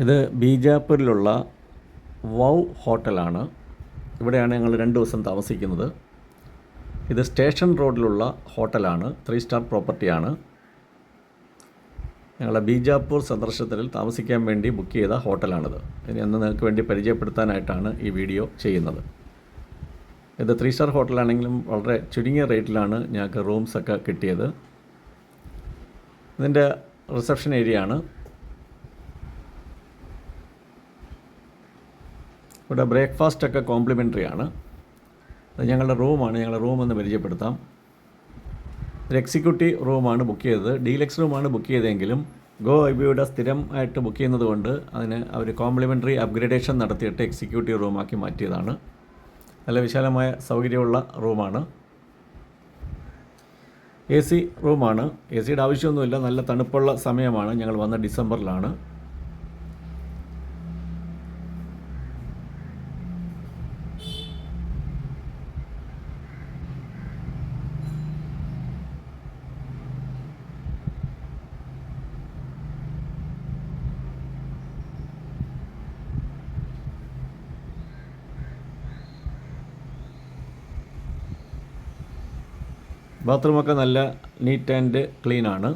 ഇത് ബീജാപ്പൂരിലുള്ള വൗ ഹോട്ടലാണ്. ഇവിടെയാണ് ഞങ്ങൾ 2 ദിവസം താമസിക്കുന്നത്. ഇത് സ്റ്റേഷൻ റോഡിലുള്ള ഹോട്ടലാണ്. 3 സ്റ്റാർ പ്രോപ്പർട്ടിയാണ്. ഞങ്ങളുടെ ബീജാപ്പൂർ സന്ദർശനത്തിൽ താമസിക്കാൻ വേണ്ടി ബുക്ക് ചെയ്ത ഹോട്ടലാണിത്. ഇനി അന്ന് നിങ്ങൾക്ക് വേണ്ടി പരിചയപ്പെടുത്താനായിട്ടാണ് ഈ വീഡിയോ ചെയ്യുന്നത്. ഇത് 3 സ്റ്റാർ ഹോട്ടലാണെങ്കിലും വളരെ ചുരുങ്ങിയ റേറ്റിലാണ് ഞങ്ങൾക്ക് റൂംസൊക്കെ കിട്ടിയത്. ഇതിൻ്റെ റിസപ്ഷൻ ഏരിയ ആണ്. ഇവിടെ ബ്രേക്ക്ഫാസ്റ്റൊക്കെ കോംപ്ലിമെൻ്ററി ആണ്. അത് ഞങ്ങളുടെ റൂമാണ്. ഞങ്ങളുടെ റൂമൊന്ന് പരിചയപ്പെടുത്താം. ഒരു എക്സിക്യൂട്ടീവ് റൂമാണ് ബുക്ക് ചെയ്തത്. ഡീലക്സ് റൂമാണ് ബുക്ക് ചെയ്തതെങ്കിലും ഗോ ഐബിയുടെ സ്ഥിരമായിട്ട് ബുക്ക് ചെയ്യുന്നത് കൊണ്ട് അതിന് അവർ കോംപ്ലിമെൻ്ററി അപ്ഗ്രേഡേഷൻ നടത്തിയിട്ട് എക്സിക്യൂട്ടീവ് റൂമാക്കി മാറ്റിയതാണ്. നല്ല വിശാലമായ സൗകര്യമുള്ള റൂമാണ്. AC റൂമാണ്. AC-യുടെ ആവശ്യമൊന്നുമില്ല. നല്ല തണുപ്പുള്ള സമയമാണ്. ഞങ്ങൾ വന്ന ഡിസംബറിലാണ്. ബാത്റൂമൊക്കെ നല്ല നീറ്റ് ആൻഡ് ക്ലീനാണ്.